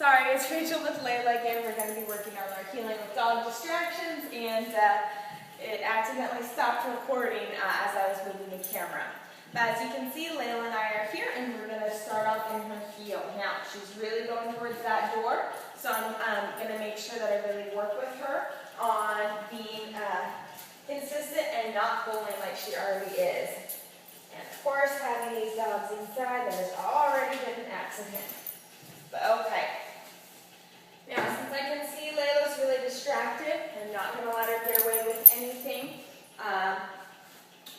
Sorry, it's Rachel with Layla again. We're going to be working on our healing with dog distractions, and it accidentally stopped recording as I was moving the camera. But as you can see, Layla and I are here, and we're going to start off in her heel. Now, she's really going towards that door, so I'm going to make sure that I really work with her on being consistent and not pulling like she already is. And of course, having these dogs inside, there's already been an accident. But okay. Now, since I can see Layla's really distracted, I'm not going to let her get away with anything. I'm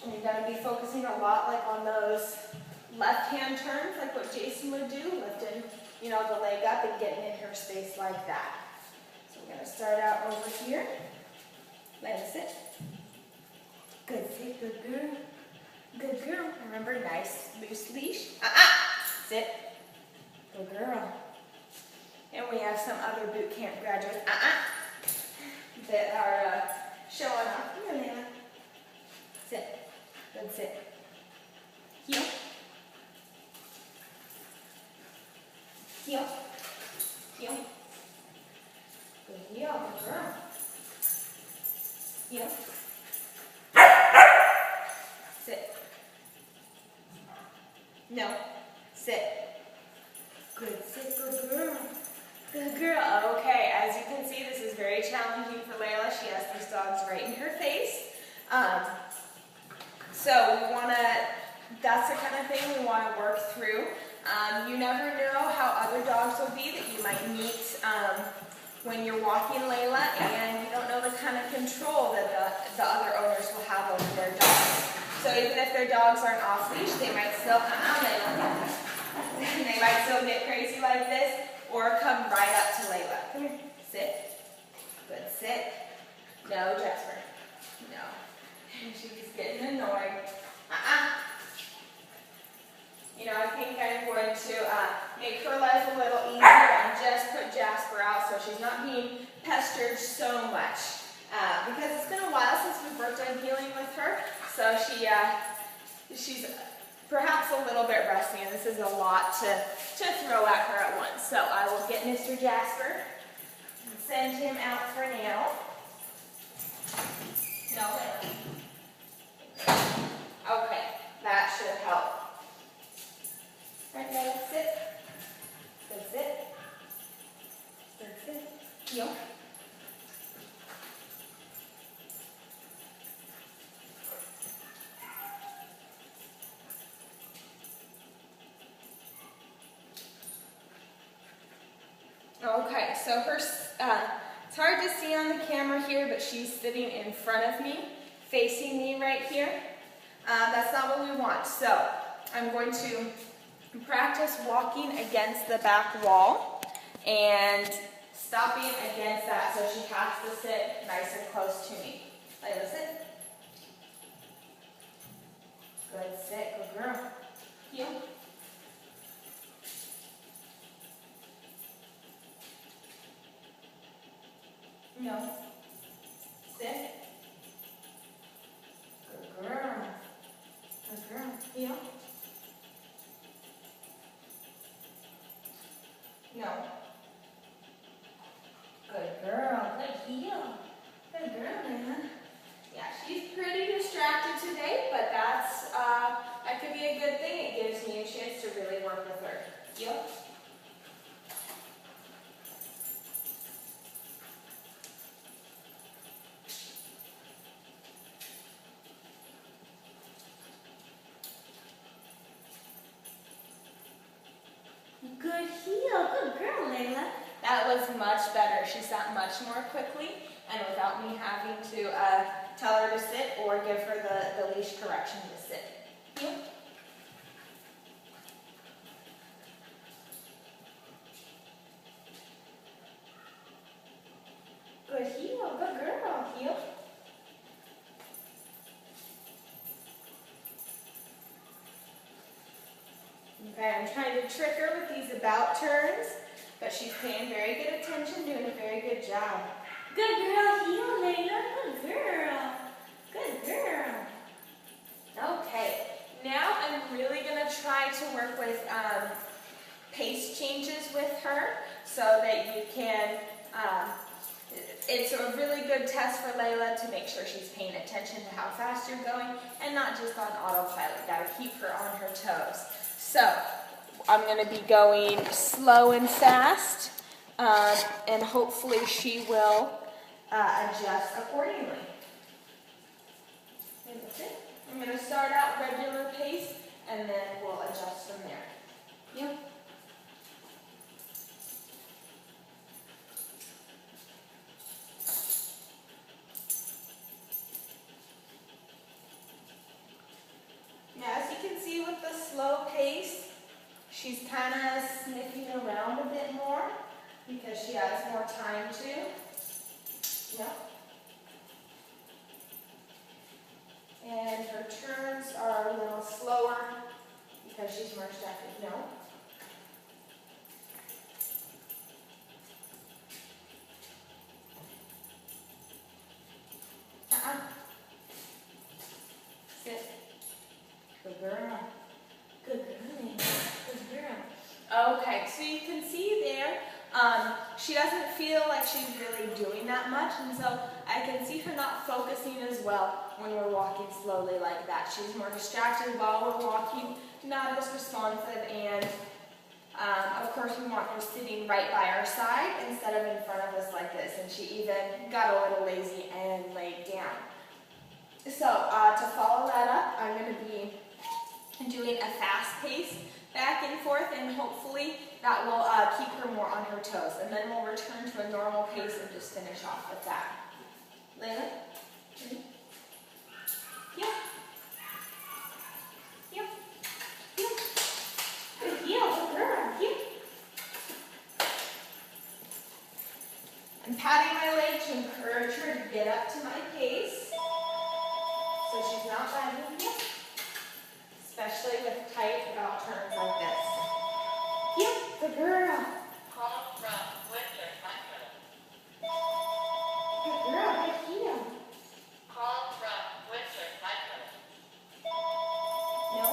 going to be focusing a lot like on those left-hand turns, like what Jason would do, lifting, the leg up and getting in her space like that. So we're going to start out over here. Layla, sit. Good sit, good girl. Good girl. Remember, nice loose leash. Sit. Good girl. And we have some other boot camp graduates that are showing off. Here, Layla. Sit. Good sit. Heel. Heel. Heel. Good heel. Good girl. Heel. Sit. No. Sit. Good sit. Good girl. Good girl. Okay, as you can see, this is very challenging for Layla. She has these dogs right in her face. So we want to, that's the kind of thing we want to work through. You never know how other dogs will be that you might meet when you're walking Layla, and you don't know the kind of control that the other owners will have over their dogs. So even if their dogs aren't off leash, they might still, Layla. They might still get crazy like this, or come right up to Layla. Come here. Sit. Good sit. No, Jasper. No. She's getting annoyed. I think I'm going to make her life a little easier and just put Jasper out so she's not being pestered so much. Because it's been a while since we've worked on healing with her, so she's perhaps a little bit rusty, and this is a lot to throw at her at once. So I will get Mr. Jasper and send him out for now. No, okay, that should help. Right, Layla, sit. Good sit. Good sit. Heel. Okay, so her, it's hard to see on the camera here, but she's sitting in front of me, facing me right here. That's not what we want. So I'm going to practice walking against the back wall and stopping against that, so she has to sit nice and close to me. Layla, sit. Good sit, good girl. Heel. No. Sit. Good girl. Good girl. Heel. No. Good girl. Good heel. Good girl, man. Yeah, she's pretty distracted today, but that could be a good thing. It gives me a chance to really work with her. Heel. Good heel. Good girl, Layla. That was much better. She sat much more quickly and without me having to tell her to sit or give her the leash correction to sit. Heel. Good heel. Good girl. Heel. Okay, I'm trying to trick her with these about turns, but she's paying very good attention, doing a very good job. Good girl, heel, Layla. Good girl. Good girl. Okay, now I'm really going to try to work with pace changes with her. so that you can, it's a really good test for Layla to make sure she's paying attention to how fast you're going and not just on autopilot. You gotta keep her on her toes. So, I'm gonna be going slow and fast, and hopefully she will adjust accordingly. And that's it. I'm gonna start out regular pace and then we'll adjust from there. Yep. Now, as you can see with the slow pace, she's kind of sniffing around a bit more because she has more time to. Yep. And her turns are a little slower because she's more distracted. No. Sit. Good girl. Good girl. Good girl. Okay, so you can see there, she doesn't feel like she's really doing that much, and so I can see her not focusing as well when we're walking slowly like that. She's more distracted while we're walking, not as responsive, and of course we want her sitting right by our side instead of in front of us like this, and she even got a little lazy and laid down. So to follow that up, I'm going to be doing a fast pace back and forth, and hopefully that will keep her more on her toes. And then we'll return to a normal pace and just finish off with that. Layla? Yep. Yep. Yep. Good heel, good girl. Yep. I'm patting my leg to encourage her to get up to my pace, so she's not lagging. Yep. Especially with tight about turns like this. Yep, good girl. Call from Winter Cycle. Good girl, good heel. Call from Winter Cycle. No.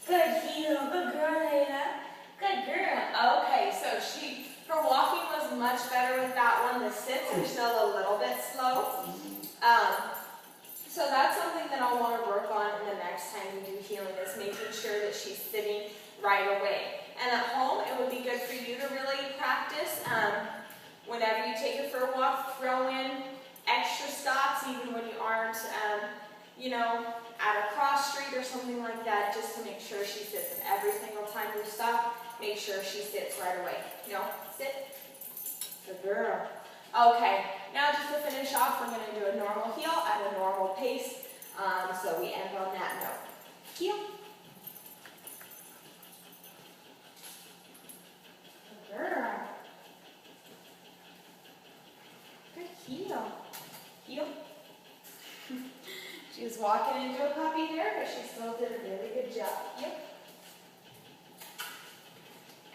Good heel, good girl, Layla. Good girl. Okay, so her walking was much better with that one. The sits are still a little bit slow. So that's something that I'll want to work on in the next time we do healing, is making sure that she's sitting right away. And at home, it would be good for you to really practice. Whenever you take her for a walk, throw in extra stops, even when you aren't, at a cross street or something like that, just to make sure she sits. And every single time you stop, make sure she sits right away. Sit. Good girl. Okay, now just to finish off, we're going to do a normal heel at a normal pace, so we end on that note. Heel. Good girl. Good heel. Heel. She was walking into a puppy there, but she still did a really good job. Heel.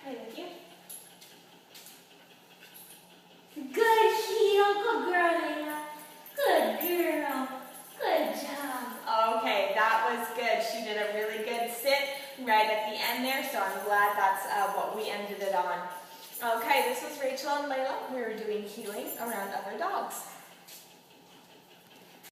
Thank you. Good heel, good girl, Layla. Good girl. Good job. Okay, that was good. She did a really good sit right at the end there, so I'm glad that's what we ended it on. Okay, this was Rachel and Layla. We were doing healing around other dogs.